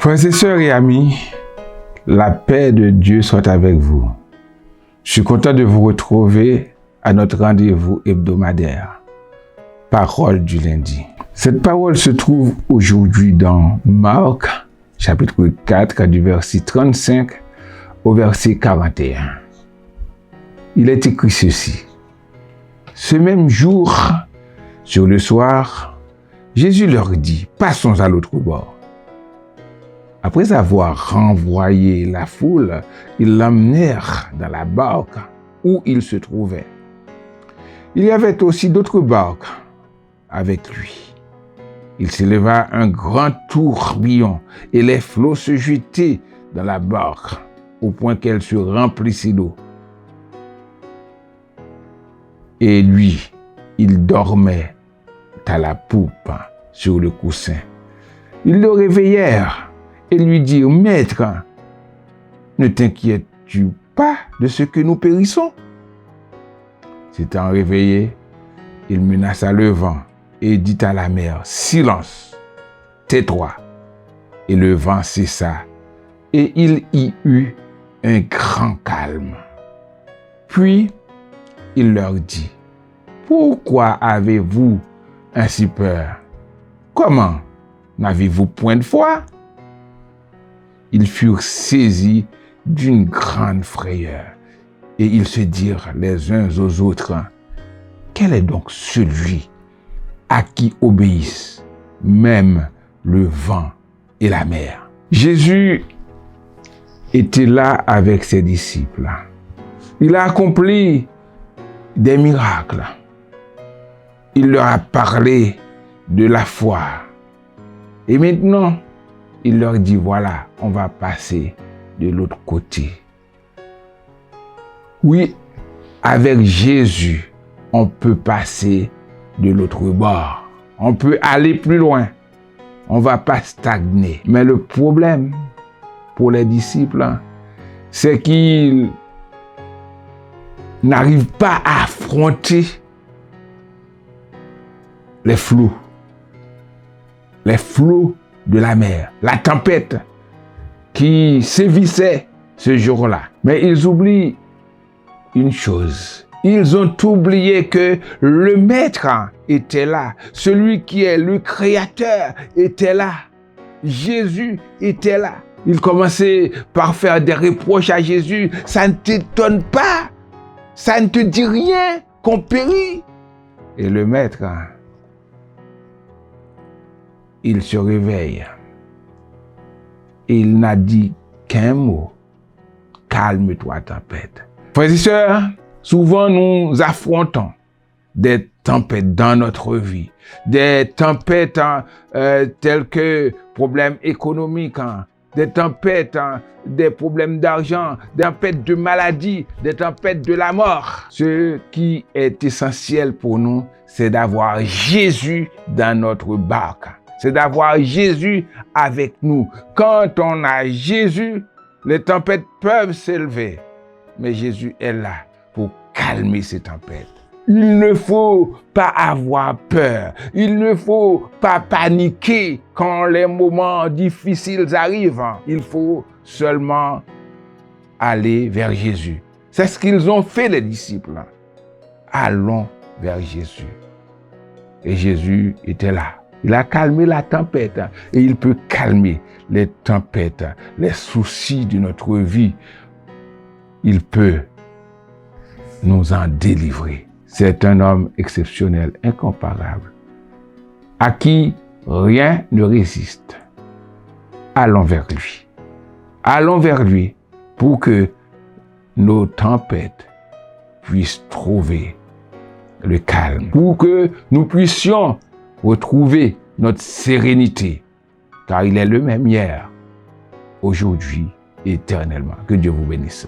Frères et sœurs et amis, la paix de Dieu soit avec vous. Je suis content de vous retrouver à notre rendez-vous hebdomadaire, Parole du lundi. Cette parole se trouve aujourd'hui dans Marc, chapitre 4, du verset 35 au verset 41. Il est écrit ceci. Ce même jour, sur le soir, Jésus leur dit, passons à l'autre bord. Après avoir renvoyé la foule, ils l'emmenèrent dans la barque où il se trouvait. Il y avait aussi d'autres barques avec lui. Il s'éleva un grand tourbillon et les flots se jetaient dans la barque au point qu'elle se remplissait d'eau. Et lui, il dormait à la poupe sur le coussin. Ils le réveillèrent et lui dirent, « Maître, ne t'inquiètes-tu pas de ce que nous périssons ?» S'étant réveillé, il menaça le vent et dit à la mer, « Silence, tais-toi !» Et le vent cessa, et il y eut un grand calme. Puis il leur dit, « Pourquoi avez-vous ainsi peur? Comment? N'avez-vous point de foi? » Ils furent saisis d'une grande frayeur et ils se dirent les uns aux autres, « Quel est donc celui à qui obéissent même le vent et la mer? » Jésus était là avec ses disciples. Il a accompli des miracles. Il leur a parlé de la foi. Et maintenant, il leur dit, voilà, on va passer de l'autre côté. Oui, avec Jésus, on peut passer de l'autre bord. On peut aller plus loin. On ne va pas stagner. Mais le problème pour les disciples, c'est qu'ils n'arrivent pas à affronter les flots de la mer, la tempête qui sévissait ce jour-là. Mais ils oublient une chose. Ils ont oublié que le Maître était là. Celui qui est le Créateur était là. Jésus était là. Ils commençaient par faire des reproches à Jésus. Ça ne t'étonne pas. Ça ne te dit rien qu'on périt. Et le Maître, il se réveille. Il n'a dit qu'un mot. Calme-toi, tempête. Frères et sœurs, souvent nous affrontons des tempêtes dans notre vie. Des tempêtes telles que problèmes économiques, des tempêtes, des problèmes d'argent, des tempêtes de maladie, des tempêtes de la mort. Ce qui est essentiel pour nous, c'est d'avoir Jésus dans notre barque. C'est d'avoir Jésus avec nous. Quand on a Jésus, les tempêtes peuvent s'élever. Mais Jésus est là pour calmer ces tempêtes. Il ne faut pas avoir peur. Il ne faut pas paniquer quand les moments difficiles arrivent. Il faut seulement aller vers Jésus. C'est ce qu'ils ont fait, les disciples. Allons vers Jésus. Et Jésus était là. Il a calmé la tempête et il peut calmer les tempêtes, les soucis de notre vie. Il peut nous en délivrer. C'est un homme exceptionnel, incomparable, à qui rien ne résiste. Allons vers lui. Allons vers lui pour que nos tempêtes puissent trouver le calme, pour que nous puissions retrouver notre sérénité, car il est le même hier, aujourd'hui, éternellement. Que Dieu vous bénisse.